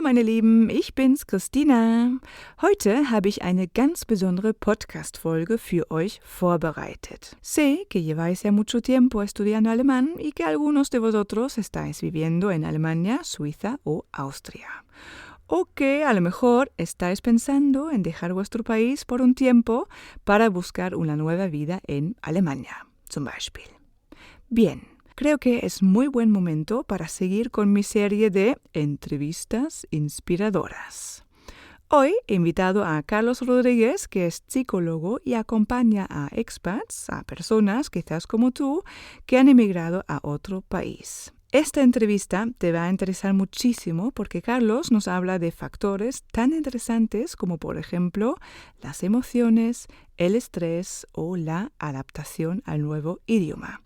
meine Lieben, ich bin's, Christina. Heute habe ich eine ganz besondere Podcast-Folge für euch vorbereitet. Sé que lleváis ya mucho tiempo estudiando alemán y que algunos de vosotros estáis viviendo en Alemania, Suiza o Austria. O que a lo mejor estáis pensando en dejar vuestro país por un tiempo para buscar una nueva vida en Alemania, zum Beispiel. Bien. Creo que es muy buen momento para seguir con mi serie de entrevistas inspiradoras. Hoy he invitado a Carlos Rodríguez, que es psicólogo y acompaña a expats, a personas quizás como tú, que han emigrado a otro país. Esta entrevista te va a interesar muchísimo porque Carlos nos habla de factores tan interesantes como, por ejemplo, las emociones, el estrés o la adaptación al nuevo idioma.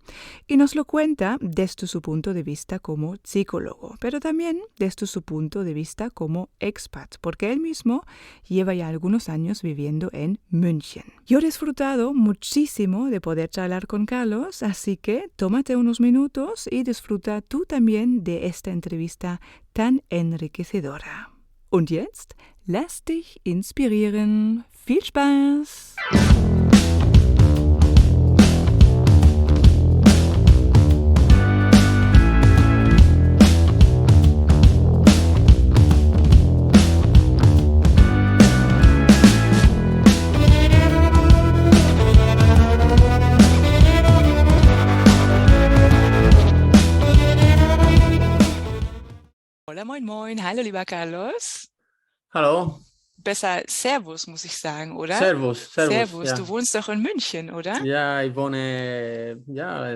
Y nos lo cuenta desde su punto de vista como psicólogo, pero también desde su punto de vista como expat, porque él mismo lleva ya algunos años viviendo en München. Yo he disfrutado muchísimo de poder charlar con Carlos, así que tómate unos minutos y disfruta tú también de esta entrevista tan enriquecedora. Und jetzt, lass dich inspirieren. Viel Spaß! Hola, moin, moin. Hallo, lieber Carlos. Hallo, Besser Servus, muss ich sagen, oder? Servus, Servus, ja. du wohnst doch in München, oder? Ja, ich wohne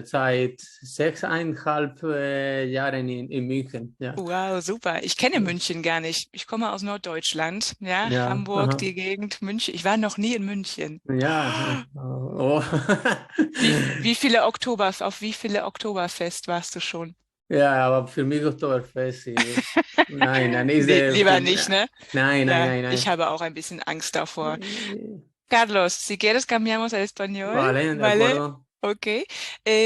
seit 6,5 Jahren in München. Ja, Wow, super. Ich kenne München gar nicht. Ich komme aus Norddeutschland, ja, ja, Hamburg, die Gegend, München. Ich war noch nie in München. ja. Oh. Auf wie viele Oktoberfest warst du schon? Ja, aber für mich Oktoberfest. Nein, ist Lieber nicht, ne? Nein, Ja, nein. ich habe auch ein bisschen Angst davor. Carlos, si quieres cambiamos al español, Vale, de ¿vale? acuerdo. Ok.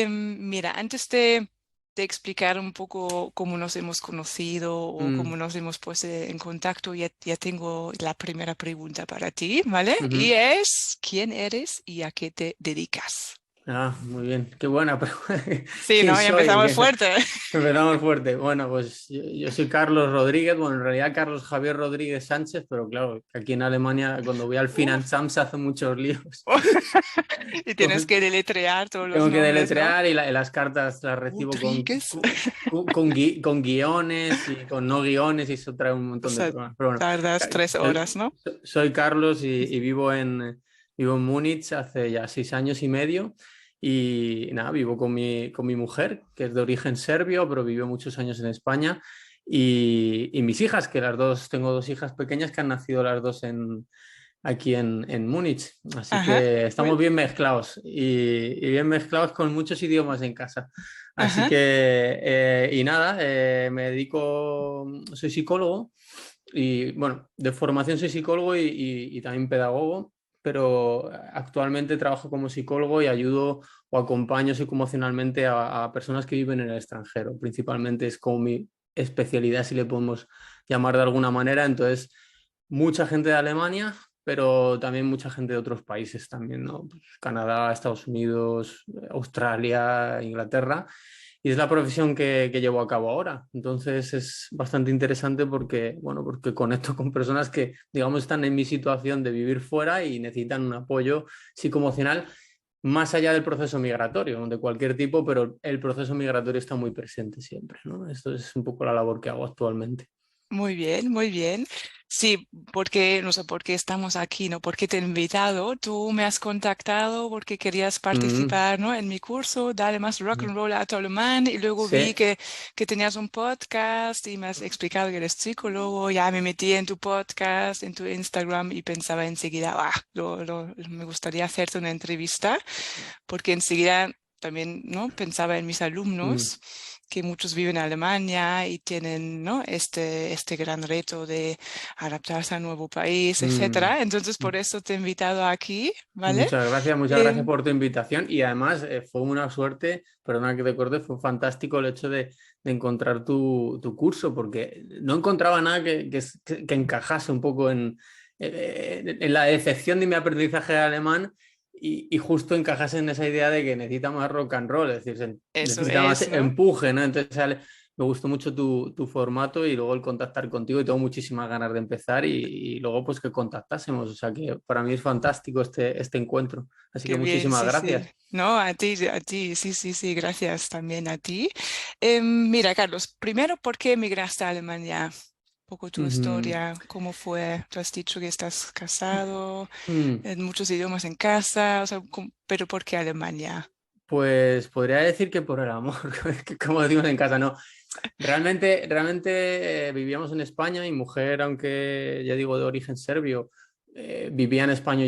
Mira, antes de explicar un poco cómo nos hemos conocido o cómo nos hemos puesto en contacto, ya tengo la primera pregunta para ti, ¿vale? Y es, ¿quién eres y a qué te dedicas? Ah, muy bien, qué buena pregunta. Sí, ¿no? Ya empezamos fuerte. Empezamos fuerte. Bueno, pues yo soy Carlos Rodríguez, bueno, en realidad Carlos Javier Rodríguez Sánchez, pero claro, aquí en Alemania cuando voy al Finanzamt se hacen muchos líos. Y tienes que deletrear todos los Tengo que nombres, deletrear, ¿no? y las cartas las recibo Rodríguez. con guiones y con no guiones, y eso trae un montón de problemas. Pero bueno, Tardas 3 horas, ¿no? soy Carlos y vivo en Múnich hace ya 6 años y medio. Y nada, vivo con mi mujer, que es de origen serbio, pero vivió muchos años en España. Y mis hijas, que tengo 2 hijas pequeñas que han nacido las dos aquí en Múnich. Así que estamos bien mezclados y bien mezclados con muchos idiomas en casa. Así que, y nada, me dedico, soy psicólogo y bueno, de formación soy psicólogo y también pedagogo, pero actualmente trabajo como psicólogo y ayudo o acompaño psicoemocionalmente a personas que viven en el extranjero. Principalmente es como mi especialidad, si le podemos llamar de alguna manera. Entonces, mucha gente de Alemania, pero también mucha gente de otros países también, ¿no? Pues Canadá, Estados Unidos, Australia, Inglaterra. Y es la profesión que llevo a cabo ahora. Entonces es bastante interesante porque conecto con personas que, digamos, están en mi situación de vivir fuera y necesitan un apoyo psicoemocional más allá del proceso migratorio, de cualquier tipo, pero el proceso migratorio está muy presente siempre, ¿no? Esto es un poco la labor que hago actualmente. Muy bien, muy bien. Sí, porque, no sé por qué estamos aquí, ¿no? Porque te he invitado, tú me has contactado porque querías participar, ¿no? En mi curso, Dale más rock and roll a tu alemán, y luego vi que tenías un podcast y me has explicado que eres psicólogo, ya me metí en tu podcast, en tu Instagram y pensaba enseguida, me gustaría hacerte una entrevista, porque enseguida también, ¿no? Pensaba en mis alumnos. que muchos viven en Alemania y tienen, ¿no? este gran reto de adaptarse a un nuevo país, Mm. etcétera. Entonces, por eso te he invitado aquí, ¿vale? Muchas gracias Em, por tu invitación y además fue una suerte, perdona que te corte, fue fantástico el hecho de encontrar tu curso porque no encontraba nada que encajase un poco en la decepción de mi aprendizaje de alemán y justo encajase en esa idea de que necesita más rock and roll, es decir, Eso necesita más es, ¿no? empuje, ¿no? Entonces me gustó mucho tu formato y luego el contactar contigo y tengo muchísimas ganas de empezar y luego pues que contactásemos. O sea que para mí es fantástico este encuentro. Así que Qué bien, muchísimas sí, sí. gracias. No, a ti, sí, sí, sí, gracias también a ti. Mira, Carlos, primero, ¿por qué emigraste a Alemania? Un poco tu Ujú. historia, ¿cómo fue? Tú has dicho que estás casado, Mm. en muchos idiomas en casa, o sea, pero ¿por qué Alemania? Pues podría decir que por el amor, que como decimos en casa, no. Realmente vivíamos en España. Mi mujer, aunque ya digo de origen serbio, vivía en España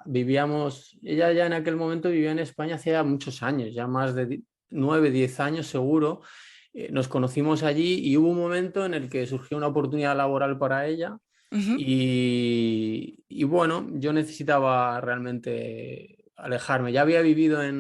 vivíamos, ella ya en aquel momento vivía en España hacía muchos años, ya más de 9, 10 años seguro. Nos conocimos allí y hubo un momento en el que surgió una oportunidad laboral para ella Ujú, y bueno, yo necesitaba realmente alejarme. Ya había vivido de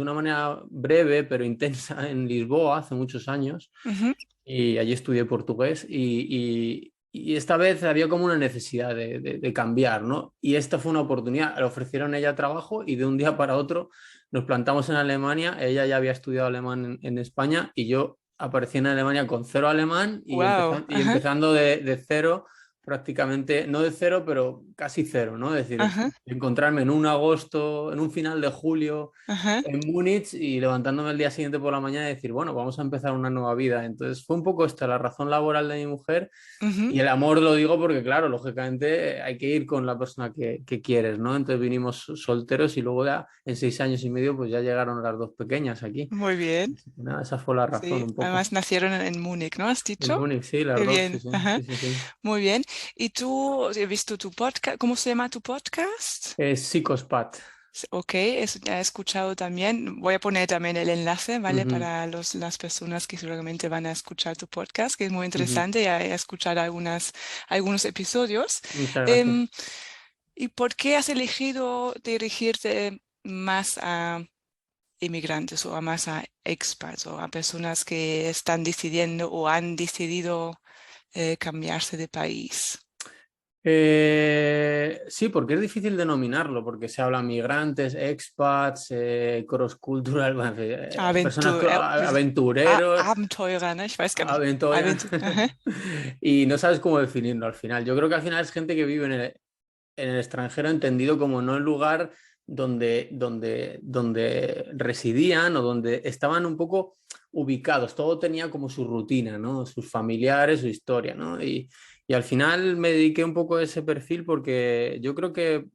una manera breve pero intensa en Lisboa hace muchos años ujú, y allí estudié portugués y esta vez había como una necesidad de cambiar, ¿no? Y esta fue una oportunidad. Le ofrecieron a ella trabajo y de un día para otro nos plantamos en Alemania. Ella ya había estudiado alemán en España y yo aparecí en Alemania con cero alemán wow, y ajá, empezando de cero, prácticamente, no de cero, pero casi cero, ¿no? Es decir, ajá, encontrarme en un agosto, en un final de julio ajá, en Múnich y levantándome el día siguiente por la mañana y decir, bueno, vamos a empezar una nueva vida. Entonces fue un poco esta la razón laboral de mi mujer ujú. y el amor lo digo porque, claro, lógicamente hay que ir con la persona que quieres, ¿no? Entonces vinimos solteros y luego ya en 6 años y medio pues ya llegaron las dos pequeñas aquí. Muy bien, Así que nada, esa fue la razón sí. un poco. Además nacieron en Múnich, ¿no? ¿Has En dicho? Múnich, sí, las Qué dos, sí, bien, sí, ajá. sí, sí, sí. Muy bien. ¿Y tú he visto tu podcast? ¿Cómo se llama tu podcast? Es Psicospat. Ok, eso ya he escuchado también. Voy a poner también el enlace, ¿vale? Ujú, Para las personas que seguramente van a escuchar tu podcast, que es muy ujú. interesante. Ya he escuchado algunos episodios. Muchas gracias. Em, ¿Y por qué has elegido dirigirte más a inmigrantes o a más a expats o a personas que están decidiendo o han decidido cambiarse de país? Sí, porque es difícil denominarlo, porque se habla migrantes, expats, cross-cultural, bueno, en fin, personas, Aventur aventureros, Abenteurer, ne? Ich weiß gar nicht. aventura, Ajá. y no sabes cómo definirlo al final. Yo creo que al final es gente que vive en el extranjero entendido como no el lugar donde residían o donde estaban un poco ubicados. Todo tenía como su rutina, ¿no? Sus familiares, su historia, ¿no? Y al final me dediqué un poco a ese perfil porque yo creo que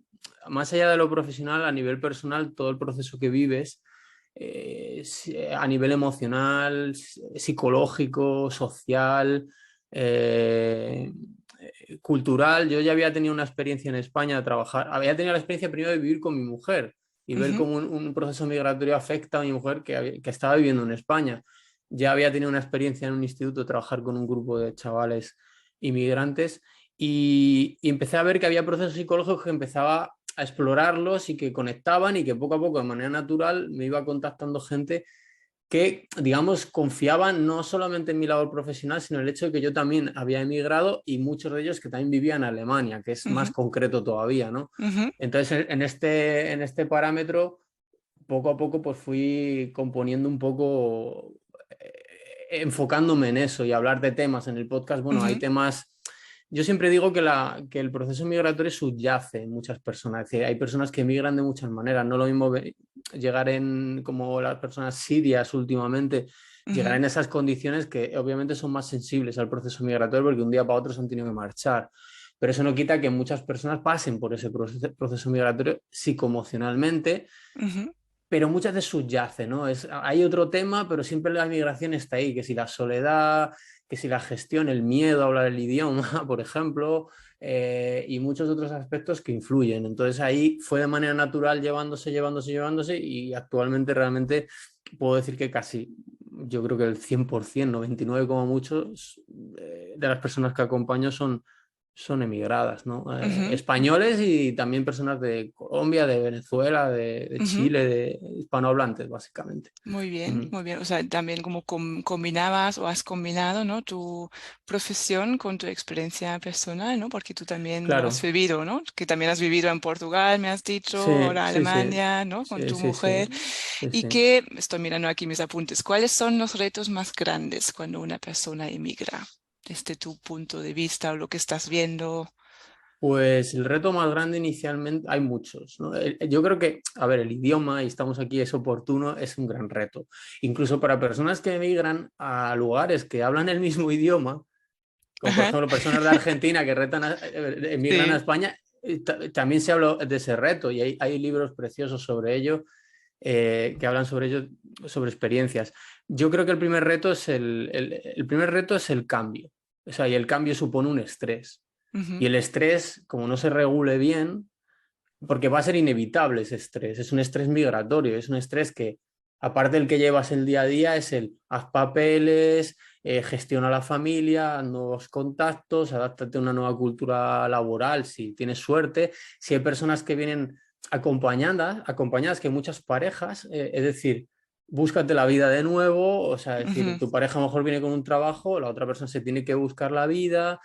más allá de lo profesional, a nivel personal, todo el proceso que vives, a nivel emocional, psicológico, social, eh, cultural. Yo ya había tenido una experiencia en España de trabajar, había tenido la experiencia primero de vivir con mi mujer y ver Ujú, cómo un proceso migratorio afecta a mi mujer que estaba viviendo en España. Ya había tenido una experiencia en un instituto, trabajar con un grupo de chavales inmigrantes y empecé a ver que había procesos psicológicos que empezaba a explorarlos y que conectaban y que poco a poco, de manera natural, me iba contactando gente que, digamos, confiaban no solamente en mi labor profesional, sino en el hecho de que yo también había emigrado y muchos de ellos que también vivían en Alemania, que es ujú, más concreto todavía, ¿no? ujú, Entonces, en este parámetro, poco a poco, pues fui componiendo un poco, enfocándome en eso y hablar de temas en el podcast. Bueno, hay ujú, temas. Yo siempre digo que el proceso migratorio subyace en muchas personas. Es decir, hay personas que emigran de muchas maneras. No lo mismo llegar en, como las personas sirias últimamente, llegar ujú, en esas condiciones que obviamente son más sensibles al proceso migratorio porque un día para otro se han tenido que marchar. Pero eso no quita que muchas personas pasen por ese proceso migratorio psicoemocionalmente, ujú, pero muchas veces subyace, ¿no? Hay otro tema, pero siempre la migración está ahí, que si la soledad, que si la gestión, el miedo a hablar el idioma, por ejemplo, y muchos otros aspectos que influyen. Entonces ahí fue de manera natural llevándose y actualmente realmente puedo decir que casi yo creo que el 100%, 99 como muchos, de las personas que acompaño son emigradas, ¿no? Ujú, Españoles y también personas de Colombia, de Venezuela, de ujú. Chile, de hispanohablantes, básicamente. Muy bien, Ujú. muy bien. O sea, también como combinabas o has combinado, ¿no? Tu profesión con tu experiencia personal, ¿no? Porque tú también lo has Claro, vivido, ¿no? Que también has vivido en Portugal, me has dicho, sí, ahora sí, sí, Alemania, ¿no? Con sí, tu sí, sí, mujer. sí, Y sí. que, estoy mirando aquí mis apuntes, ¿cuáles son los retos más grandes cuando una persona emigra? Desde tu punto de vista o lo que estás viendo. Pues el reto más grande inicialmente, hay muchos, ¿no? Yo creo que, a ver, el idioma, y estamos aquí, es oportuno, es un gran reto. Incluso para personas que emigran a lugares que hablan el mismo idioma, como por Ajá, ejemplo personas de Argentina que emigran a sí. España, también se habla de ese reto y hay libros preciosos sobre ello, que hablan sobre ello, sobre experiencias. Yo creo que el primer reto es el primer reto es el cambio. O sea, y el cambio supone un estrés. Ujú, Y el estrés, como no se regule bien, porque va a ser inevitable ese estrés, es un estrés migratorio, es un estrés que, aparte del que llevas el día a día, es el haz papeles, gestiona la familia, nuevos contactos, adáptate a una nueva cultura laboral si tienes suerte. Si hay personas que vienen acompañadas que hay muchas parejas, es decir, búscate la vida de nuevo, o sea, es decir, ujú, tu pareja a lo mejor viene con un trabajo, la otra persona se tiene que buscar la vida,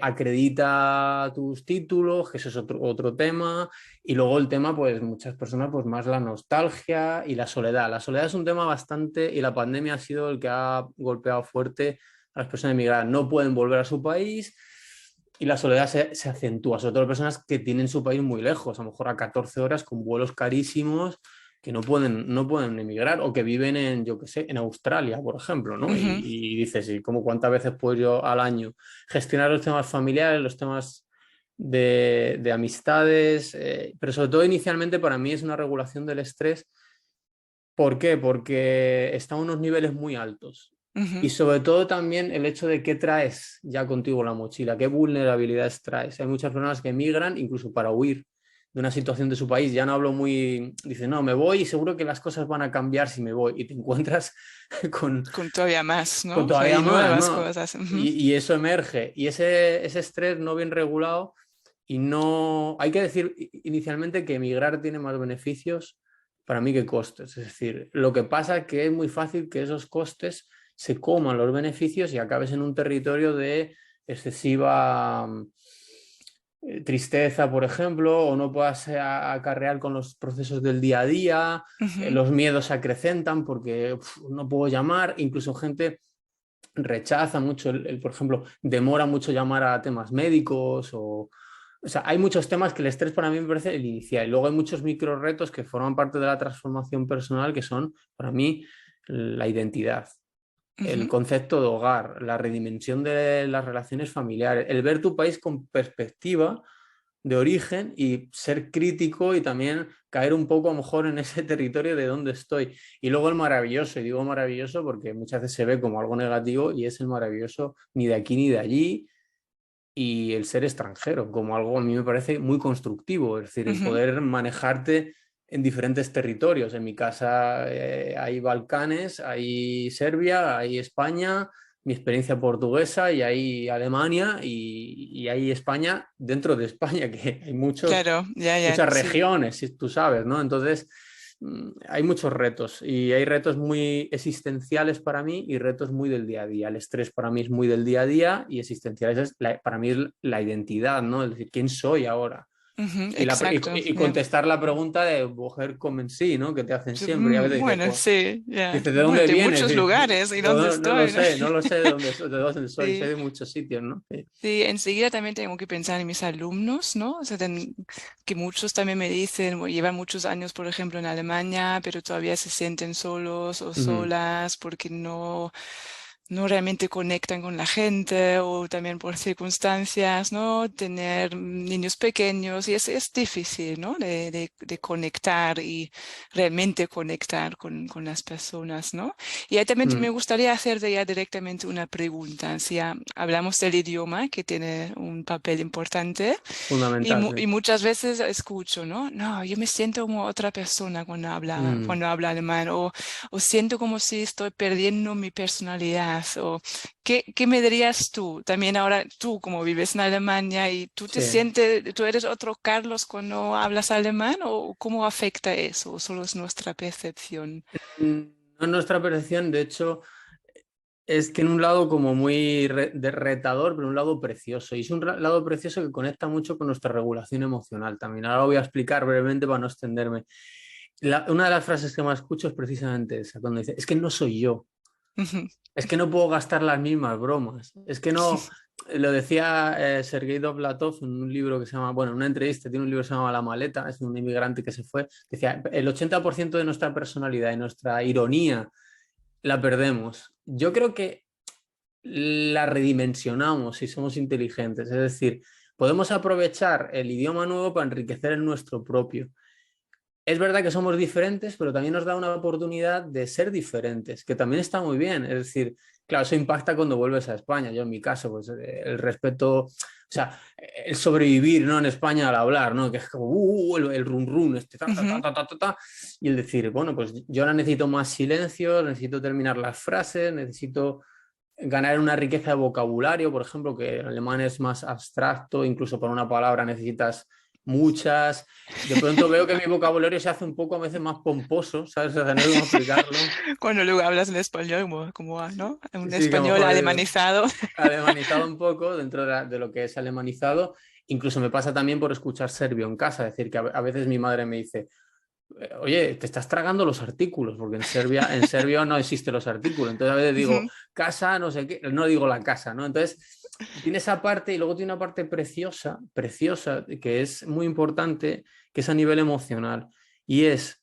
acredita tus títulos, que eso es otro tema, y luego el tema, pues muchas personas, pues más la nostalgia y la soledad. La soledad es un tema bastante, y la pandemia ha sido el que ha golpeado fuerte a las personas emigradas. No pueden volver a su país y la soledad se acentúa, sobre todo personas que tienen su país muy lejos, a lo mejor a 14 horas con vuelos carísimos que no pueden emigrar o que viven en, yo qué sé, en Australia, por ejemplo, ¿no? ujú, Y dices, ¿y cómo cuántas veces puedo yo al año gestionar los temas familiares, los temas de amistades, pero sobre todo inicialmente para mí es una regulación del estrés. ¿Por qué? Porque está a unos niveles muy altos. ujú. Y sobre todo también el hecho de qué traes ya contigo en la mochila, qué vulnerabilidades traes. Hay muchas personas que emigran incluso para huir de una situación de su país. Ya no hablo muy, dicen, no, me voy y seguro que las cosas van a cambiar si me voy. Y te encuentras con, Con todavía más, con ¿no? O sea, todavía hay más, nuevas ¿no? cosas. Ujú, Y eso emerge. Y ese estrés no bien regulado y no... Hay que decir inicialmente que emigrar tiene más beneficios para mí que costes. Es decir, lo que pasa es que es muy fácil que esos costes se coman los beneficios y acabes en un territorio de excesiva tristeza, por ejemplo, o no puedas acarrear con los procesos del día a día, ujú. los miedos se acrecentan porque no puedo llamar, incluso gente rechaza mucho, por ejemplo, demora mucho llamar a temas médicos o sea, hay muchos temas que el estrés para mí me parece el inicial. Y luego hay muchos micro retos que forman parte de la transformación personal que son, para mí, la identidad, el Ujú, concepto de hogar, la redimensión de las relaciones familiares, el ver tu país con perspectiva de origen y ser crítico y también caer un poco a lo mejor en ese territorio de donde estoy. Y luego el maravilloso, y digo maravilloso porque muchas veces se ve como algo negativo y es el maravilloso ni de aquí ni de allí y el ser extranjero como algo a mí me parece muy constructivo, es decir, el ujú. poder manejarte en diferentes territorios. En mi casa hay Balcanes, hay Serbia, hay España, mi experiencia portuguesa y hay Alemania y hay España dentro de España, que hay Claro, ya, ya, muchas sí. regiones, si tú sabes, ¿no? Entonces, hay muchos retos y hay retos muy existenciales para mí y retos muy del día a día. El estrés para mí es muy del día a día y existenciales para mí es la identidad, ¿no? Es decir, ¿quién soy ahora? Ujú, Y, exacto. y Ya. contestar la pregunta de mujer como en sí, ¿no? Que te hacen Sí, siempre. Y a veces dices, bueno, pues, sí, ya. dices, ¿de Bueno, dónde de vienes? muchos Y dices, lugares y dónde no, no lo estoy, ¿no? sé, no lo sé de dónde soy, sé Sí. de muchos sitios, ¿no? Sí. Sí, enseguida también tengo que pensar en mis alumnos, ¿no? O sea, que muchos también me dicen, llevan muchos años, por ejemplo, en Alemania, pero todavía se sienten solos o Ujú. solas porque no. no realmente conectan con la gente o también por circunstancias, ¿no? Tener niños pequeños y es difícil, ¿no? De conectar y realmente conectar con las personas, ¿no? Y ahí también me Mm, gustaría hacerte ya directamente una pregunta. Si ya hablamos del idioma, que tiene un papel importante, fundamental, sí. y muchas veces escucho, ¿no? No, yo me siento como otra persona Mm. cuando habla alemán o siento como si estoy perdiendo mi personalidad. O ¿qué me dirías tú? También ahora tú como vives en Alemania y tú te Sí. sientes, tú eres otro Carlos cuando hablas alemán o cómo afecta eso? ¿O solo es nuestra percepción? No es nuestra percepción, de hecho, tiene un lado como muy retador, pero un lado precioso. Y es un lado precioso que conecta mucho con nuestra regulación emocional también. Ahora lo voy a explicar brevemente para no extenderme. Una de las frases que más escucho es precisamente esa, cuando dice, es que no soy yo, es que no puedo gastar las mismas bromas, es que no, lo decía Sergei Dovlatov en un libro que se llama, bueno, en una entrevista, tiene un libro que se llama La maleta, es un inmigrante que se fue, decía, el 80% de nuestra personalidad y nuestra ironía la perdemos. Yo creo que la redimensionamos si somos inteligentes, es decir, podemos aprovechar el idioma nuevo para enriquecer el nuestro propio. Es verdad que somos diferentes, pero también nos da una oportunidad de ser diferentes, que también está muy bien. Es decir, claro, eso impacta cuando vuelves a España. Yo en mi caso, pues el respeto, o sea, el sobrevivir, ¿no? En España al hablar, ¿no? Que es como, el run run, ta, ta, ta, Ujú. ta, ta, ta, ta, y el decir, bueno, pues yo ahora necesito más silencio, necesito terminar las frases, necesito ganar una riqueza de vocabulario, por ejemplo, que el alemán es más abstracto, incluso para una palabra necesitas muchas. De pronto veo que mi vocabulario se hace un poco a veces más pomposo, ¿sabes? O sea, no sé cómo explicarlo. Cuando luego hablas en español, ¿no? Un Sí, que a lo español mejor alemanizado. alemanizado un poco dentro de lo que es alemanizado. Incluso me pasa también por escuchar serbio en casa, es decir, que a veces mi madre me dice, oye, te estás tragando los artículos, porque en serbio no existen los artículos. Entonces a veces digo, Ujú. casa, no sé qué, no digo la casa, ¿no? Entonces tiene esa parte y luego tiene una parte preciosa, preciosa, que es muy importante, que es a nivel emocional. Y es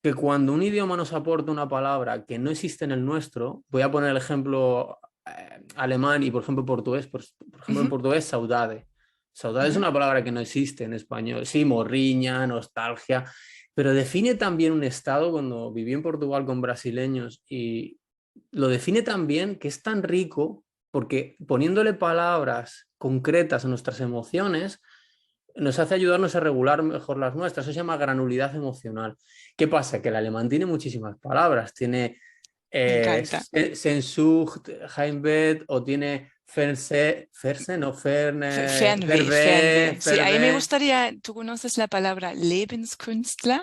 que cuando un idioma nos aporta una palabra que no existe en el nuestro, voy a poner el ejemplo alemán y por ejemplo portugués, por ejemplo en Ujú. portugués, saudade. Saudade es Ujú. una palabra que no existe en español. Sí, morriña, nostalgia, pero define también un estado cuando viví en Portugal con brasileños y lo define también que es tan rico porque poniéndole palabras concretas a nuestras emociones nos hace ayudarnos a regular mejor las nuestras. Eso se llama granulidad emocional. ¿Qué pasa? Que el alemán tiene muchísimas palabras. Tiene Me encanta. Sehnsucht, Heimbett o tiene Ferse, no, Fernweh, Fervé, Fernweh. Sí, ahí me Fervé. gustaría, ¿tú conoces la palabra Lebenskünstler?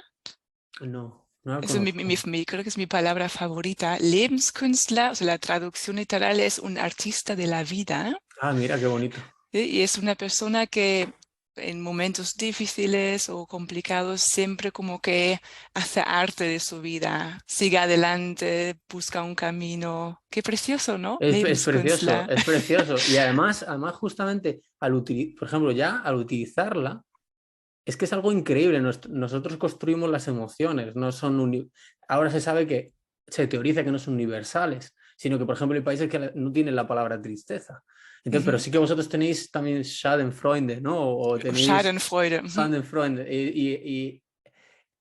No, no la Eso conozco. creo que es mi palabra favorita. Lebenskünstler, o sea, la traducción literal es un artista de la vida. Ah, mira, qué bonito. ¿Sí? Y es una persona que en momentos difíciles o complicados siempre como que hace arte de su vida, sigue adelante, busca un camino. Qué precioso, ¿no? Es precioso, Lebenskünstler. es precioso. Y además justamente, por ejemplo, ya al utilizarla, es que es algo increíble. Nosotros construimos las emociones, no son ahora se sabe que se teoriza que no son universales, sino que, por ejemplo, hay países que no tienen la palabra tristeza. Entonces, pero Ujú. sí que vosotros tenéis también Schadenfreude, ¿no? O tenéis Schadenfreude. Ujú. Schadenfreude. Y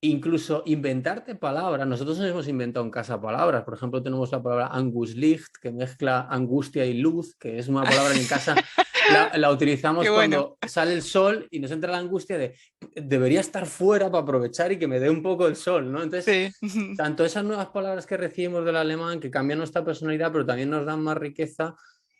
incluso inventarte palabras. Nosotros nos hemos inventado en casa palabras. Por ejemplo, tenemos la palabra Anguslicht, que mezcla angustia y luz, que es una palabra que en casa la Qué utilizamos bueno. cuando sale el sol y nos entra la angustia de debería estar fuera para aprovechar y que me dé un poco el sol, ¿no? Entonces, Sí. Ujú. tanto esas nuevas palabras que recibimos del alemán, que cambian nuestra personalidad, pero también nos dan más riqueza.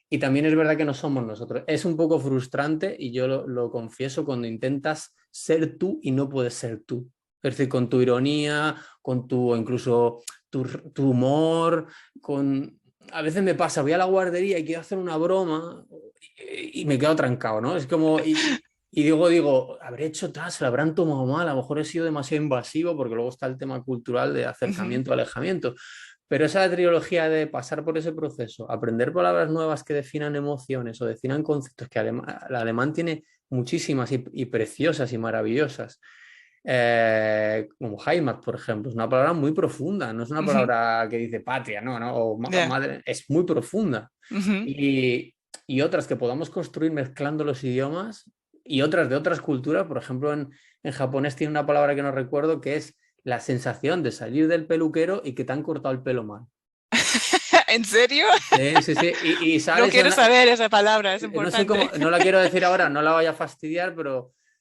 Y también es verdad que no somos nosotros. Es un poco frustrante y yo lo confieso cuando intentas ser tú y no puedes ser tú. Es decir, con tu ironía, con tu incluso tu humor, con... A veces me pasa, voy a la guardería y quiero hacer una broma y me quedo trancado, ¿no? Es como... Y digo, habré hecho tal, se lo habrán tomado mal, a lo mejor he sido demasiado invasivo porque luego está el tema cultural de Ujú. acercamiento, alejamiento. Pero esa trilogía de pasar por ese proceso, aprender palabras nuevas que definan emociones o definan conceptos que el alemán tiene muchísimas y preciosas y maravillosas. como Heimat, por ejemplo. Es una palabra muy profunda, no es una Ujú, palabra que dice patria, no, no, o ya, madre, es muy profunda. ujú. Y, y otras que podamos construir mezclando los idiomas y otras de otras culturas, por ejemplo, en japonés tiene una palabra que no recuerdo que es la sensación de salir del peluquero y que te han cortado el pelo mal. ¿En serio? Sí, sí, sí. Y No sales y quiero saber esa palabra, es no sé cómo, importante. no la quiero decir ahora, no la vaya a fastidiar,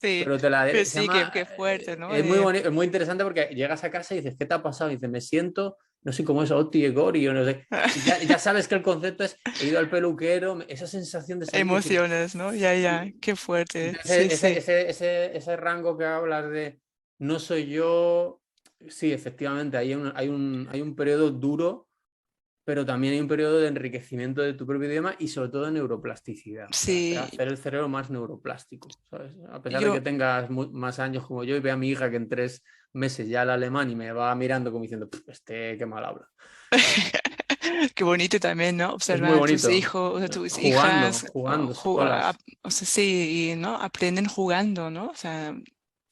Sí, pero te la pues se sí, llama, qué fuerte, ¿no? es muy bonito, es muy interesante porque llegas a casa y dices, ¿qué te ha pasado? Y dices, me siento, no sé cómo es, Oti Egori, yo no sé. Y ya sabes que el concepto es, he ido al peluquero, esa sensación de salir y decir, Emociones, ¿no? Ya, ya, y qué fuerte. entonces Sí, sí. ese rango que hablas de no soy yo, sí, efectivamente, hay un periodo duro, pero también hay un periodo de enriquecimiento de tu propio idioma y sobre todo de neuroplasticidad, o sea, Sí, hacer el cerebro más neuroplástico, ¿sabes? A pesar de que yo, tengas más años como yo y veo a mi hija que en 3 meses ya el alemán y me va mirando como diciendo, este, qué mal habla, ¿sabes? qué bonito también, ¿no? Es muy Observar a tus bonito, hijos, a tus jugando, hijas, jugando solas. o sea, sí, y, ¿no? Aprenden jugando, ¿no? O sea,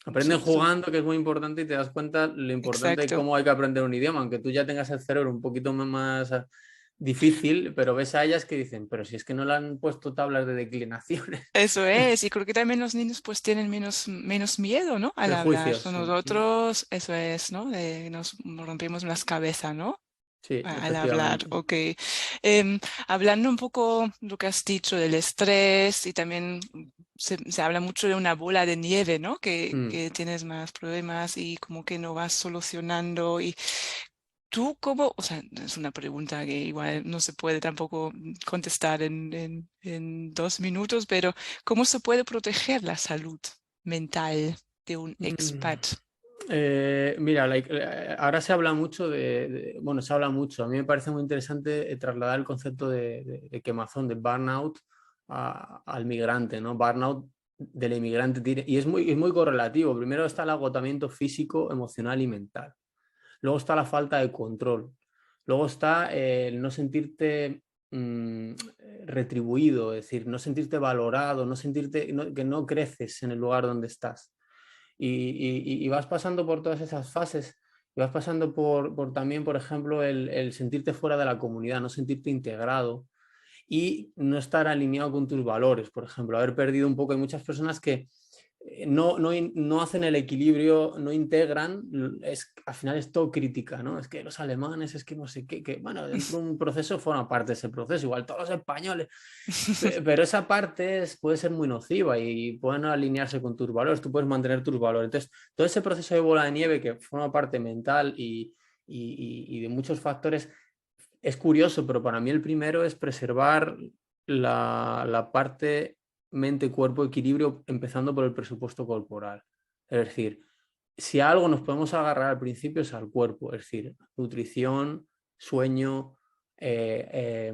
Aprenden jugando, que es muy importante, y te das cuenta lo importante de exacto. cómo hay que aprender un idioma, aunque tú ya tengas el cerebro un poquito más difícil, pero ves a ellas que dicen, pero si es que no le han puesto tablas de declinaciones. Eso es, y creo que también los niños pues tienen menos miedo, ¿no? Al hablar. Prejuicios, Son sí. nosotros, eso es, ¿no? Nos rompemos las cabezas, ¿no? Sí, Al hablar, efectivamente. ok. Hablando un poco lo que has dicho del estrés y también se habla mucho de una bola de nieve, ¿no? Mm. Que tienes más problemas y como que no vas solucionando. Y tú cómo, o sea, es una pregunta que igual no se puede tampoco contestar en 2 minutos, pero ¿cómo se puede proteger la salud mental de un Mm. expat? Mira, ahora se habla mucho bueno, se habla mucho. A mí me parece muy interesante trasladar el concepto de quemazón, de burnout al migrante, ¿no? Burnout del inmigrante. Y es muy correlativo. Primero está el agotamiento físico, emocional y mental. Luego está la falta de control. Luego está el no sentirte mm, retribuido, es decir, no sentirte valorado, que no creces en el lugar donde estás. Y vas pasando por todas esas fases y vas pasando por también, por ejemplo, el sentirte fuera de la comunidad, no sentirte integrado y no estar alineado con tus valores, por ejemplo, haber perdido un poco. Hay muchas personas que no hacen el equilibrio, no integran, al final es todo crítica, ¿no? Es que los alemanes, es que no sé qué, que bueno, dentro de un proceso forma parte de ese proceso, igual todos los españoles, pero esa parte puede ser muy nociva y pueden alinearse con tus valores, tú puedes mantener tus valores. Entonces, todo ese proceso de bola de nieve que forma parte mental y de muchos factores es curioso, pero para mí el primero es preservar la parte mente-cuerpo equilibrio, empezando por el presupuesto corporal. Es decir, si a algo nos podemos agarrar al principio es al cuerpo, es decir, nutrición, sueño,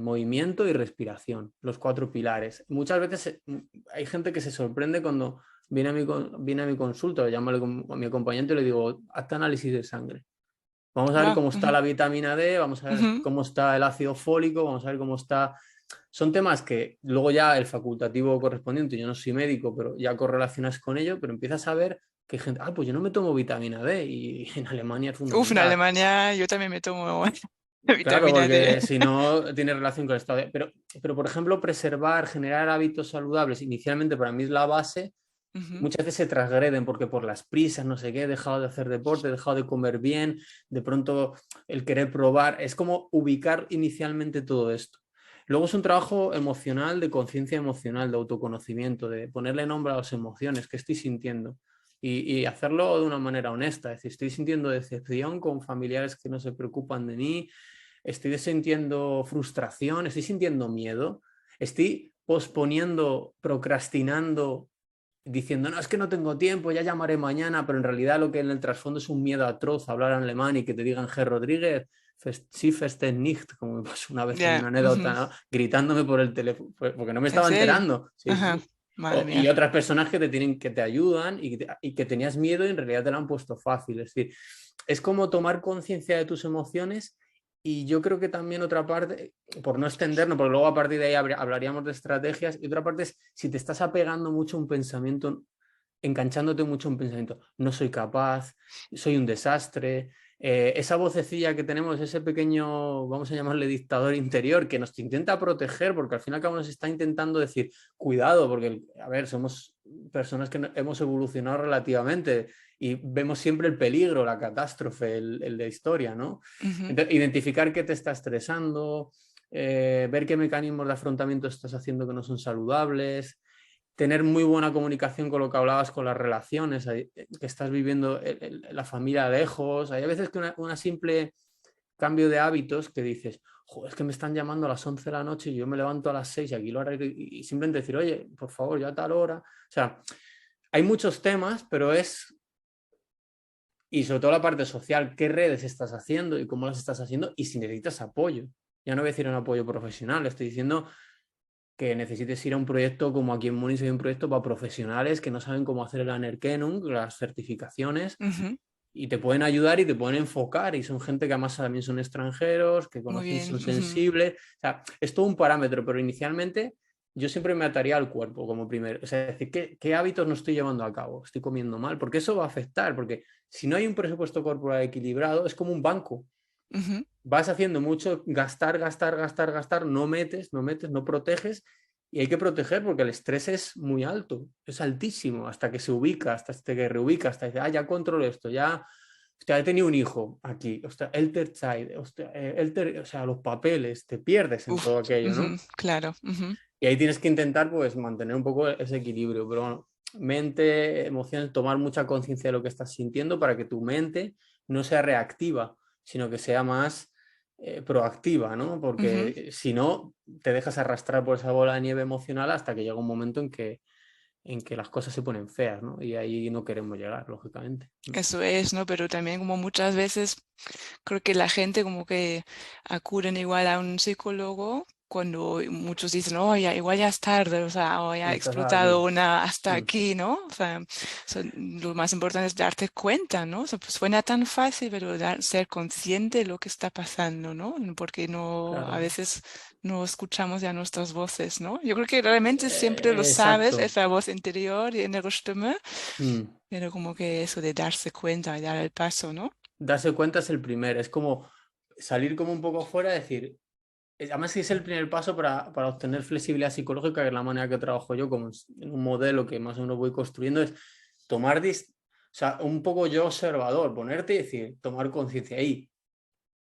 movimiento y respiración, los 4 pilares. Muchas veces hay gente que se sorprende cuando viene a mi consulta, llamo a mi acompañante y le digo, hazte análisis de sangre. Vamos a ver Ah, cómo está ujú, la vitamina D, vamos a ver ujú. cómo está el ácido fólico, vamos a ver cómo está. Son temas que luego ya el facultativo correspondiente, yo no soy médico, pero ya correlacionas con ello, pero empiezas a ver que hay gente, pues yo no me tomo vitamina D y en Alemania es Uf, en fundamental. Alemania yo también me tomo Claro, vitamina D. porque si no tiene relación con el estado de... Pero, por ejemplo, preservar, generar hábitos saludables, inicialmente para mí es la base. Ujú. Muchas veces se transgreden porque por las prisas, no sé qué, he dejado de hacer deporte, he dejado de comer bien, de pronto el querer probar, es como ubicar inicialmente todo esto. Luego es un trabajo emocional, de conciencia emocional, de autoconocimiento, de ponerle nombre a las emociones que estoy sintiendo y hacerlo de una manera honesta. Es decir, estoy sintiendo decepción con familiares que no se preocupan de mí, estoy sintiendo frustración, estoy sintiendo miedo, estoy posponiendo, procrastinando diciendo, no, es que no tengo tiempo, ya llamaré mañana, pero en realidad lo que en el trasfondo es un miedo atroz a hablar alemán y que te digan, Herr Rodríguez, sí, festen nicht, como me pasó una vez en Ya, una ujú. anécdota, ¿no? Gritándome por el teléfono, porque no me ¿En estaba serio? enterando. Sí, Ajá, sí. madre Y mía. otras personas que te ayudan y que tenías miedo y en realidad te lo han puesto fácil. Es decir, es como tomar conciencia de tus emociones y yo creo que también otra parte, por no extendernos, porque luego a partir de ahí hablaríamos de estrategias, y otra parte es si te estás apegando mucho a un pensamiento enganchándote mucho en pensamiento, no soy capaz, soy un desastre. Esa vocecilla que tenemos, ese pequeño, vamos a llamarle dictador interior, que nos intenta proteger, porque al fin y al cabo nos está intentando decir, cuidado, porque, a ver, somos personas que hemos evolucionado relativamente y vemos siempre el peligro, la catástrofe, el de historia, ¿no? Ujú. Entonces, identificar qué te está estresando, ver qué mecanismos de afrontamiento estás haciendo que no son saludables, tener muy buena comunicación con lo que hablabas con las relaciones, que estás viviendo la familia lejos. Hay a veces que una simple cambio de hábitos que dices, joder, es que me están llamando a las 11 de la noche y yo me levanto a las 6 y aquí lo haré, y simplemente decir, oye, por favor, ya a tal hora. O sea, hay muchos temas, pero y sobre todo la parte social, qué redes estás haciendo y cómo las estás haciendo y si necesitas apoyo. Ya no voy a decir un apoyo profesional, estoy diciendo que necesites ir a un proyecto como aquí en Múnich hay un proyecto para profesionales que no saben cómo hacer el Anerkennung, las certificaciones, Ujú. y te pueden ayudar y te pueden enfocar, y son gente que además también son extranjeros, que Muy conocen, bien. son Ujú. sensibles, o sea, es todo un parámetro, pero inicialmente yo siempre me ataría al cuerpo como primero, o sea, es decir, ¿qué hábitos no estoy llevando a cabo? ¿Estoy comiendo mal? Porque eso va a afectar, porque si no hay un presupuesto corporal equilibrado, es como un banco. Ujú. Vas haciendo mucho gastar, gastar, gastar, gastar, no metes, no metes, no proteges, y hay que proteger porque el estrés es muy alto, es altísimo, hasta que se ubica, hasta que reubica, hasta que ya controlo esto, ya, hostia, he tenido un hijo aquí, hostia, Elter Child, hostia, o sea, los papeles, te pierdes en Uf. todo aquello, Ujú. ¿no? Claro. Ujú. Y ahí tienes que intentar, pues, mantener un poco ese equilibrio, pero bueno, mente, emociones, tomar mucha conciencia de lo que estás sintiendo para que tu mente no sea reactiva, sino que sea más proactiva, ¿no? Ujú. Porque si no, te dejas arrastrar por esa bola de nieve emocional hasta que llega un momento en que las cosas se ponen feas, ¿no? Y ahí no queremos llegar, lógicamente. Eso es, ¿no? Pero también como muchas veces creo que la gente como que acuden igual a un psicólogo cuando muchos dicen, oh, ya, igual ya es tarde, o sea, o ya he Estás explotado aquí. una hasta Mm. aquí, ¿no? O sea, lo más importante es darte cuenta, ¿no? O sea, pues suena tan fácil, pero ser consciente de lo que está pasando, ¿no? Porque no, a Claro. veces no escuchamos ya nuestras voces, ¿no? Yo creo que realmente siempre lo sabes, Exacto. esa voz interior y innere Stimme, Mm. pero como que eso de darse cuenta y dar el paso, ¿no? Darse cuenta es el primer, es como salir como un poco fuera y decir, además que es el primer paso para obtener flexibilidad psicológica, que es la manera que trabajo yo, como en un modelo que más o menos voy construyendo, es tomar, o sea, un poco yo observador, ponerte y decir, tomar conciencia ahí,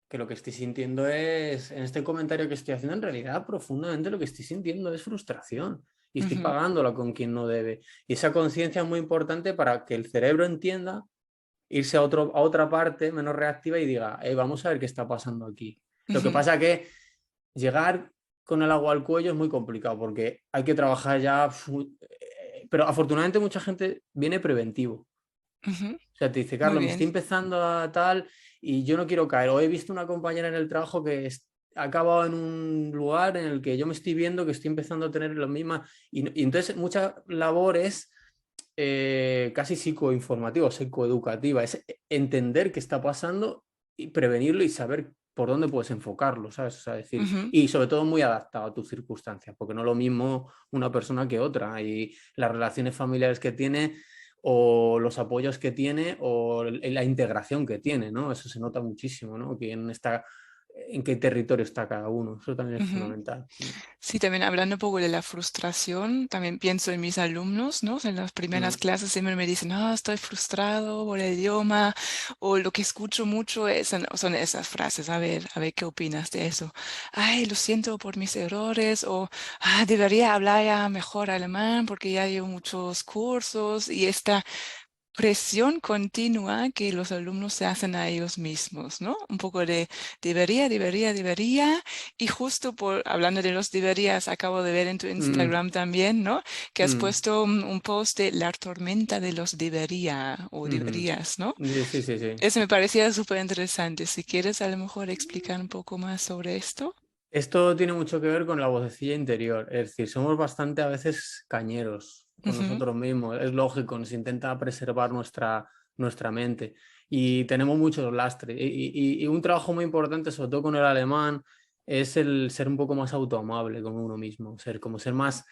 que lo que estoy sintiendo es, en este comentario que estoy haciendo, en realidad profundamente lo que estoy sintiendo es frustración y estoy Ujú. pagándola con quien no debe. Y esa conciencia es muy importante para que el cerebro entienda irse a otra parte menos reactiva y diga, vamos a ver qué está pasando aquí. Lo que Ujú. pasa que llegar con el agua al cuello es muy complicado porque hay que trabajar ya, pero afortunadamente mucha gente viene preventivo. Ujú. O sea, te dice, Muy Carlos, me bien. estoy empezando a tal y yo no quiero caer. O he visto una compañera en el trabajo que ha acabado en un lugar en el que yo me estoy viendo que estoy empezando a tener las mismas. Y entonces mucha labor es casi psicoinformativa, psicoeducativa, es entender qué está pasando y prevenirlo y saber por dónde puedes enfocarlo, ¿sabes? O sea, decir, Ujú. y sobre todo muy adaptado a tus circunstancias, porque no es lo mismo una persona que otra, y las relaciones familiares que tiene, o los apoyos que tiene, o la integración que tiene, ¿no? Eso se nota muchísimo, ¿no? Quién está, en qué territorio está cada uno, eso también es Ujú. fundamental. Sí, también hablando un poco de la frustración, también pienso en mis alumnos, ¿no? En las primeras Mm, clases siempre me dicen, no, estoy frustrado por el idioma, o lo que escucho mucho son esas frases, a ver qué opinas de eso. Ay, lo siento por mis errores, o debería hablar ya mejor alemán porque ya llevo muchos cursos y esta presión continua que los alumnos se hacen a ellos mismos, ¿no? Un poco de debería, debería, debería. Y justo por hablando de los deberías, acabo de ver en tu mm, Instagram también, ¿no? Que has mm, puesto un post de la tormenta de los debería o mm. deberías, ¿no? Sí, sí, sí, sí. Eso me parecía súper interesante. Si quieres a lo mejor explicar un poco más sobre esto. Esto tiene mucho que ver con la vocecilla interior, es decir, somos bastante a veces cañeros con Ujú. nosotros mismos, es lógico, nos intenta preservar nuestra mente y tenemos muchos lastres. Y un trabajo muy importante, sobre todo con el alemán, es el ser un poco más autoamable con uno mismo, ser más,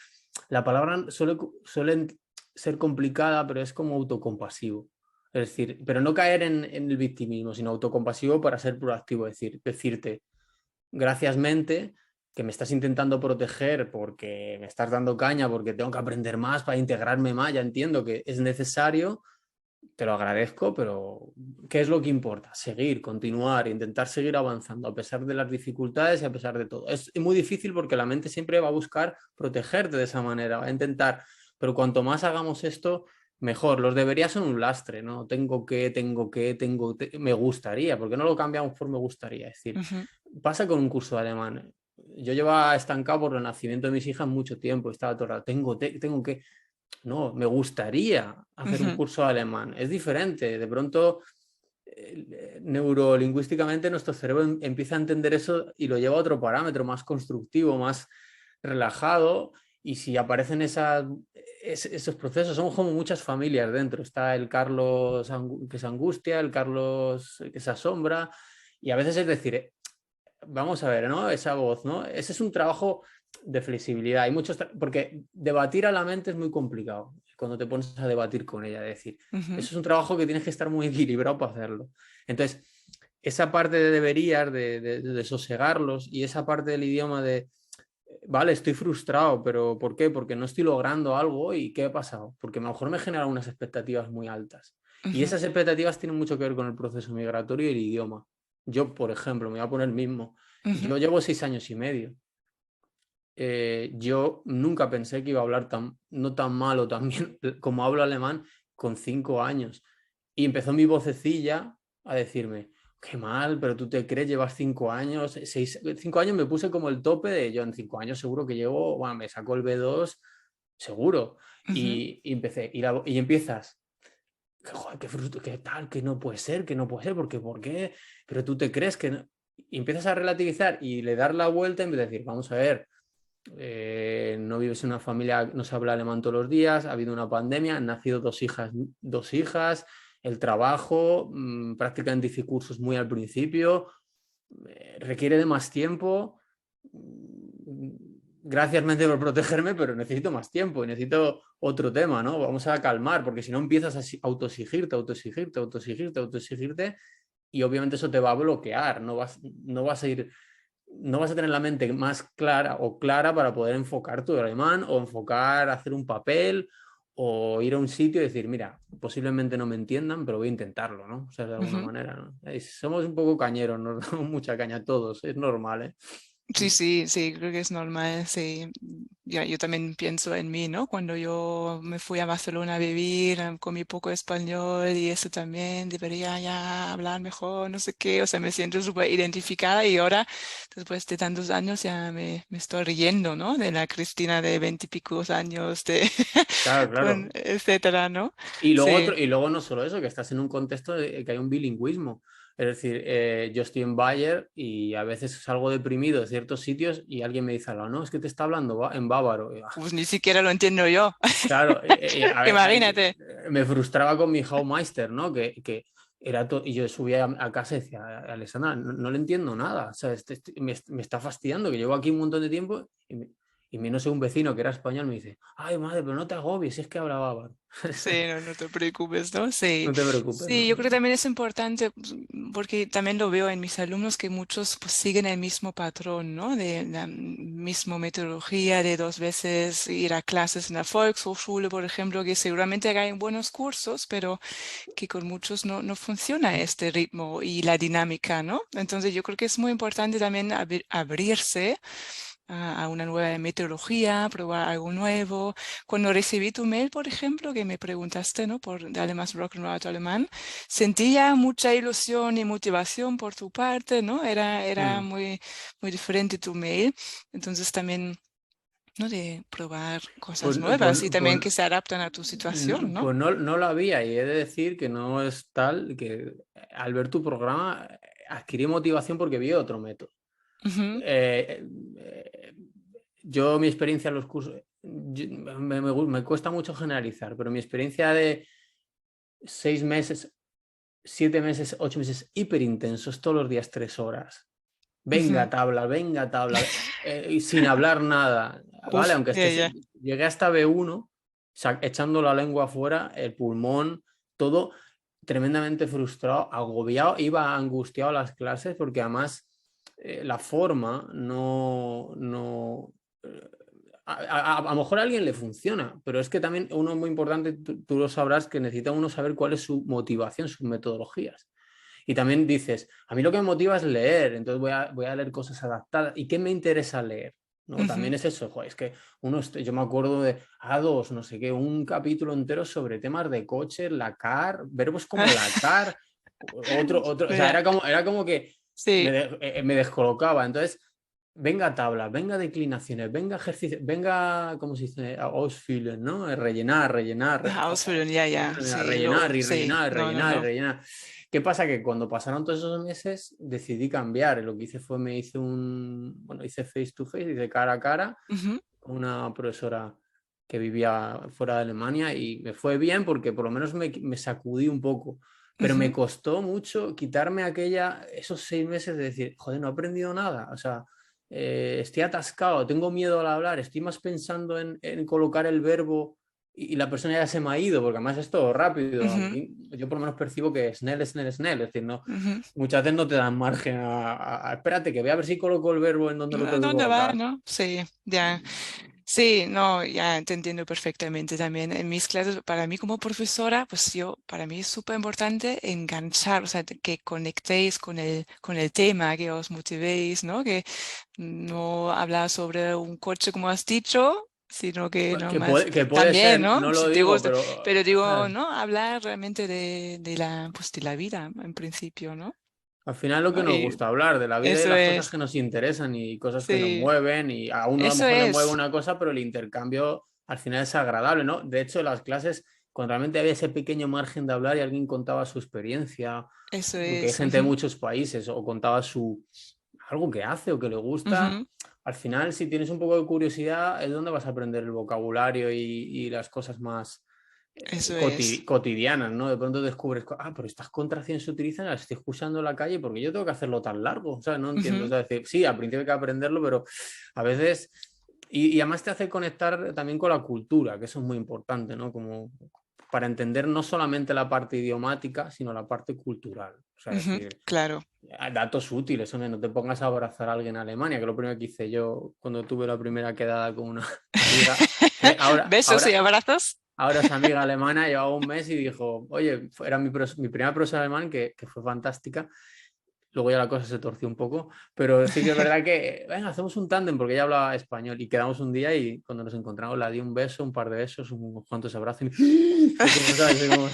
la palabra suele ser complicada, pero es como autocompasivo. Es decir, pero no caer en el victimismo, sino autocompasivo para ser proactivo. Es decir, decirte, gracias mente, que me estás intentando proteger porque me estás dando caña, porque tengo que aprender más para integrarme más, ya entiendo que es necesario, te lo agradezco, pero ¿qué es lo que importa? Seguir, continuar, intentar seguir avanzando a pesar de las dificultades y a pesar de todo. Es muy difícil porque la mente siempre va a buscar protegerte de esa manera, va a intentar, pero cuanto más hagamos esto, mejor. Los deberías son un lastre, ¿no? Me gustaría, porque no lo cambiamos por me gustaría. Es decir, pasa con un curso de alemán. Yo llevaba estancado por el nacimiento de mis hijas mucho tiempo, estaba todo el rato, tengo que, no, me gustaría hacer un curso de alemán. Es diferente, de pronto neurolingüísticamente nuestro cerebro empieza a entender eso y lo lleva a otro parámetro más constructivo, más relajado, y si aparecen esos procesos, son como muchas familias dentro. Está el Carlos que se angustia, el Carlos que se asombra, y a veces es decir, vamos a ver, ¿no? Esa voz, ¿no? Ese es un trabajo de flexibilidad. Hay muchos porque debatir a la mente es muy complicado cuando te pones a debatir con ella. Decir, eso es un trabajo que tienes que estar muy equilibrado para hacerlo. Entonces, esa parte de deberías, de sosegarlos, y esa parte del idioma de, vale, estoy frustrado, pero ¿por qué? Porque no estoy logrando algo. ¿Y qué ha pasado? Porque a lo mejor me generan unas expectativas muy altas. Y esas expectativas tienen mucho que ver con el proceso migratorio y el idioma. Yo, por ejemplo, me voy a poner el mismo. Yo llevo 6 años y medio. Yo nunca pensé que iba a hablar no tan mal o tan bien como hablo alemán con 5 años. Y empezó mi vocecilla a decirme, qué mal, pero tú te crees, llevas 5 años. 5 años me puse como el tope de yo en 5 años seguro que llevo, bueno, me saco el B2, seguro. Y empecé, y empiezas. Joder, qué tal, que no puede ser, porque ¿por qué? Pero tú te crees que no. Y empiezas a relativizar y le das la vuelta en vez de decir, vamos a ver, no vives en una familia, no se habla alemán todos los días, ha habido una pandemia, han nacido dos hijas, el trabajo, prácticamente hice cursos muy al principio, requiere de más tiempo. Gracias, mente, por protegerme, pero necesito más tiempo y necesito otro tema, ¿no? Vamos a calmar, porque si no empiezas a autoexigirte, y obviamente eso te va a bloquear, no vas a tener la mente más clara para poder enfocar tu alemán o hacer un papel o ir a un sitio y decir, mira, posiblemente no me entiendan, pero voy a intentarlo, ¿no? O sea, de alguna manera, ¿no? Somos un poco cañeros, nos damos mucha caña a todos, es normal, ¿eh? Sí, creo que es normal, sí. Ya, yo también pienso en mí, ¿no? Cuando yo me fui a Barcelona a vivir, con mi poco español y eso también, debería ya hablar mejor, no sé qué, o sea, me siento súper identificada y ahora, después de tantos años, ya me estoy riendo, ¿no? De la Cristina de 20 y pico años, Claro. etcétera, ¿no? Y Sí. luego no solo eso, que estás en un contexto de que hay un bilingüismo. Es decir, yo estoy en Bayer y a veces salgo deprimido de ciertos sitios y alguien me dice, no, es que te está hablando en bávaro. Y, Pues ni siquiera lo entiendo yo. claro, a ver, Imagínate. me frustraba con mi Haumeister, ¿no? Que era todo, y yo subía a casa y decía, Alessandra, no le entiendo nada, o sea, me está fastidiando, que llevo aquí un montón de tiempo y no sé, un vecino que era español me dice, ay, madre, pero no te agobies, si es que habla bávaro. Sí, no te preocupes, ¿no? Sí, No te preocupes, sí, ¿no? yo creo que también es importante porque también lo veo en mis alumnos que muchos pues, siguen el mismo patrón, ¿no? De la misma metodología de 2 veces ir a clases en la Volkshochschule, por ejemplo, que seguramente hay buenos cursos, pero que con muchos no funciona este ritmo y la dinámica, ¿no? Entonces yo creo que es muy importante también abrirse a una nueva metodología, probar algo nuevo. Cuando recibí tu mail, por ejemplo, que me preguntaste, ¿no? Por Dale más rock and roll a tu alemán, sentía mucha ilusión y motivación por tu parte, ¿no? Era muy diferente tu mail. Entonces también, ¿no? De probar cosas nuevas y también que se adaptan a tu situación, ¿no? Pues no lo había, y he de decir que no es tal que al ver tu programa adquirí motivación porque vi otro método. Ujú, Yo, mi experiencia en los cursos, me cuesta mucho generalizar, pero mi experiencia de 6 meses, 7 meses, 8 meses hiperintensos, todos los días 3 horas. ujú. Venga tabla, y sin hablar nada, ¿vale? Uf, Aunque ya. llegué hasta B1 echando la lengua afuera, el pulmón, todo tremendamente frustrado, agobiado, iba angustiado a las clases porque además la forma no a lo mejor a alguien le funciona, pero es que también uno muy importante, tú lo sabrás, que necesita uno saber cuál es su motivación, sus metodologías. Y también dices, a mí lo que me motiva es leer, entonces voy a leer cosas adaptadas. ¿Y qué me interesa leer? ¿No? También es eso, joder, es que yo me acuerdo de A2, no sé qué, un capítulo entero sobre temas de coches, lacar, verbos como lacar, o sea, era como que Sí. me descolocaba. Entonces, venga tablas, venga declinaciones, venga ejercicios, venga, ¿cómo se dice? Ausfüllen, ¿no? Rellenar, Ausfüllen, ya, sí, rellenar y sí, rellenar y no, no, rellenar y no. rellenar. ¿Qué pasa? Que cuando pasaron todos esos meses decidí cambiar. Lo que hice fue, hice face to face, hice cara a cara Ujú, con una profesora que vivía fuera de Alemania y me fue bien porque por lo menos me sacudí un poco. Pero me ujú. costó mucho quitarme esos 6 meses de decir, joder, no he aprendido nada. O sea, estoy atascado, tengo miedo al hablar, estoy más pensando en colocar el verbo y la persona ya se me ha ido, porque además es todo rápido. Ujú, Yo por lo menos percibo que es snell, snell, snell. Es decir, no, ujú. muchas veces no te dan margen espérate, que voy a ver si coloco el verbo en donde lo ¿A tengo que dónde va, colocar. no? Sí, ya. Sí, no, ya te entiendo perfectamente también. En mis clases, para mí como profesora, pues para mí es súper importante enganchar, o sea, que conectéis con el tema, que os motivéis, ¿no? Que no hablar sobre un coche como has dicho, sino que no más Que puede también, ser, ¿no? no Si lo te digo, gusta, pero pero digo, ¿sabes? ¿no? Hablar realmente pues de la vida, en principio, ¿no? Al final lo que ¿No? nos Y gusta hablar de la vida y de eso las cosas es, que nos interesan y cosas que nos sí, mueven y a uno a lo eso mejor le mueve es, una cosa, pero el intercambio al final es agradable, ¿no? De hecho, las clases, cuando realmente había ese pequeño margen de hablar y alguien contaba su experiencia, eso porque hay es. gente de Ujú, muchos países o contaba algo que hace o que le gusta, ujú, al final si tienes un poco de curiosidad es donde vas a aprender el vocabulario y las cosas más eso es. cotidianas, ¿no? De pronto descubres, pero estas contracciones se utilizan, las estoy escuchando en la calle porque yo tengo que hacerlo tan largo, o sea, no entiendo, o Ujú, sea, decir, sí, al principio hay que aprenderlo, pero a veces, y además te hace conectar también con la cultura, que eso es muy importante, ¿no? Como para entender no solamente la parte idiomática, sino la parte cultural. O sea, es ujú, decir, claro. datos útiles, hombre, no te pongas a abrazar a alguien en Alemania, que es lo primero que hice yo cuando tuve la primera quedada con una amiga, que Besos y abrazos. ahora es amiga alemana, llevaba un mes y dijo, oye, era mi primera profesora alemán que fue fantástica. Luego ya la cosa se torció un poco, pero sí que es verdad que, venga, hacemos un tándem porque ella hablaba español y quedamos un día y cuando nos encontramos la di un beso, un par de besos, unos cuantos abrazos y fue como, ¿sabes? Fue como...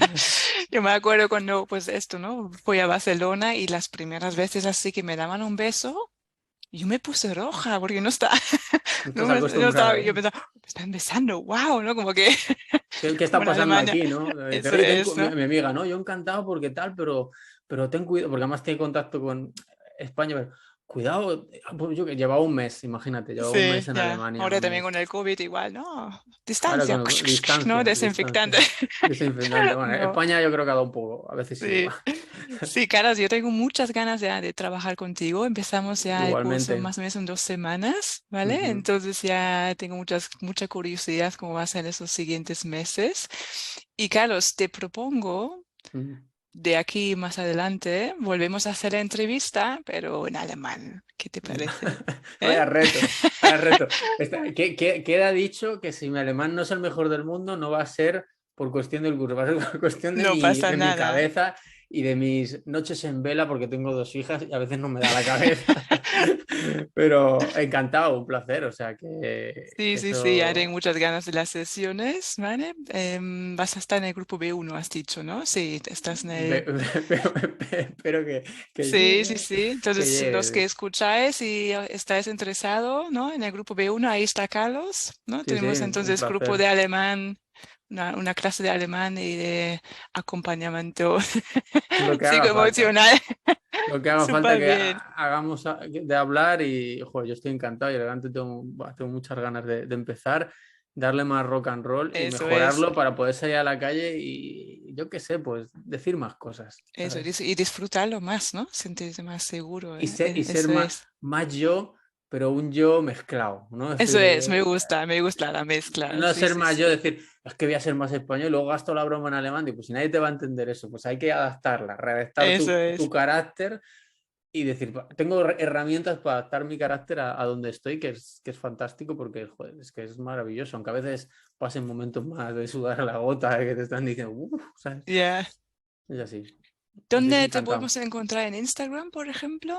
Yo me acuerdo cuando, pues esto, ¿no? Fui a Barcelona y las primeras veces así que me daban un beso, yo me puse roja porque no está, No no, estás no estaba, acostumbrada, yo ¿no? pensaba, "Oh, me están besando, wow, ¿no? Como que, ¿Qué está como en pasando Alemania, aquí, no? Dice, eso oye, es, mi, ¿no? mi amiga, ¿no? Yo encantado porque tal, pero ten cuidado, porque además tiene contacto con España, pero cuidado, pues yo que llevaba un mes, imagínate, llevaba un Sí, mes en ya. Alemania, Ahora un también mes. con el COVID igual, ¿no? Ahora Distancia, con ¿no? distancia, Desinfectante. desinfectante. Bueno, No. España yo creo que ha dado un poco, a veces sí. Sí, sí, Carlos, yo tengo muchas ganas ya de trabajar contigo. Empezamos ya el curso Igualmente. más o menos en 2 semanas, ¿vale? Ujú, Entonces ya tengo mucha curiosidad cómo va a ser esos siguientes meses. Y Carlos, te propongo ujú. de aquí más adelante, volvemos a hacer la entrevista, pero en alemán. ¿Qué te parece? ¿Eh? Vaya reto, vaya reto. Queda dicho que si mi alemán no es el mejor del mundo, no va a ser por cuestión del curso, va a ser por cuestión No pasa de mi nada. cabeza y de mis noches en vela, porque tengo 2 hijas y a veces no me da la cabeza. Pero encantado, un placer. O sea Sí, que sí, sí, ya eso. tengo muchas ganas de las sesiones, ¿vale? Vas a estar en el grupo B1, has dicho, ¿no? Sí, estás en el... Espero que Sí, sí, llegue, sí. que Entonces, los que llegue. escucháis y estáis interesado, ¿no? En el grupo B1, ahí está Carlos, ¿no? Sí, sí, Tenemos un entonces grupo placer. de alemán, una clase de alemán y de acompañamiento Lo que haga falta. psicoemocional. Lo que haga falta Súper que bien. hagamos de hablar y, joder, yo estoy encantado y realmente tengo muchas ganas de empezar, darle más rock and roll y Eso es, mejorarlo para poder salir a la calle y yo qué sé, pues decir más cosas, eso, ¿sabes? y disfrutarlo más, ¿no? Sentirse más seguro, Y ¿eh? ser Eso más, es. más yo pero un yo mezclado, ¿no? Es Eso decir, es, me gusta la mezcla. no Sí, ser sí, más yo, sí. decir, es que voy a ser más español, luego gasto la broma en alemán, digo, pues si nadie te va a entender eso, pues hay que adaptarla, redactar Eso tu es. carácter y decir, tengo herramientas para adaptar mi carácter a donde estoy, que es fantástico porque, joder, es que es maravilloso, aunque a veces pasen momentos más de sudar la gota, que te están diciendo, ¿sabes? Ya. Es así. Así que ¿Dónde te encantado. podemos encontrar en Instagram, por ejemplo?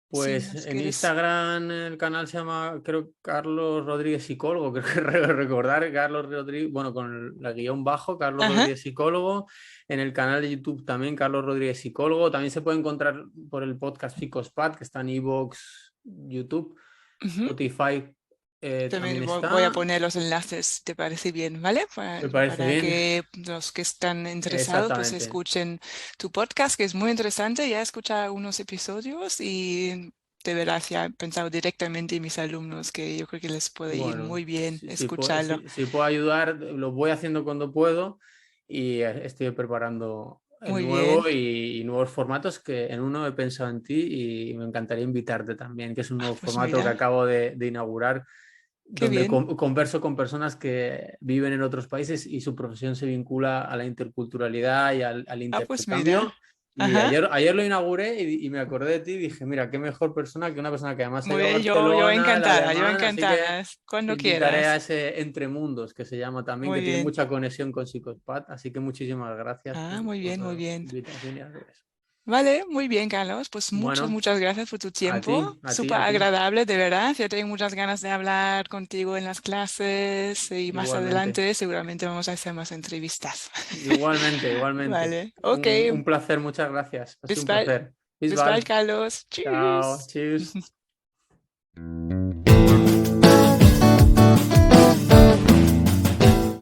Si Pues nos en quieres. Instagram el canal se llama, creo, Carlos Rodríguez Psicólogo, creo que recordar, Carlos Rodríguez, bueno, con la guión bajo, Carlos Ajá. Rodríguez Psicólogo. En el canal de YouTube también, Carlos Rodríguez Psicólogo. También se puede encontrar por el podcast Psicospad, que está en iVoox, YouTube, Ujú. Spotify también También voy a está. poner los enlaces, si te parece bien, ¿vale? Me parece Para bien. que los que están interesados pues Exactamente. escuchen tu podcast, que es muy interesante. Ya he escuchado algunos episodios y de verdad ya he pensado directamente en mis alumnos que yo creo que les puede ir Bueno, muy bien escucharlo. si puedo ayudar, lo voy haciendo cuando puedo y estoy preparando el Muy bien. nuevo y nuevos formatos que en uno he pensado en ti y me encantaría invitarte también, que es un nuevo Pues formato que mira, acabo de inaugurar qué donde bien. converso con personas que viven en otros países y su profesión se vincula a la interculturalidad y al Ah, pues mira. intercambio. Y Ajá. ayer lo inauguré y me acordé de ti y dije, mira, qué mejor persona que una persona que además se ha Muy ido a bien, Barcelona, el yo alemán, así que encantada. te Cuando invitaré a quieras. ese Entre Mundos que se llama también, que Muy tiene bien. mucha conexión con Psicopat. Así que muchísimas gracias Ah, por muy la bien. invitación y al revés. Vale, muy bien, Carlos. Pues Bueno, muchas gracias por tu a ti, tiempo. a ti, Súper a ti. agradable, de verdad. Ya tengo muchas ganas de hablar contigo en las clases y más Igualmente. adelante seguramente vamos a hacer más entrevistas. Igualmente, igualmente. Vale, ok. Un placer, muchas gracias. Ha sido un Bis bald, placer. Bis bis bald, bald. Carlos. Chao, Tschüss. tschüss.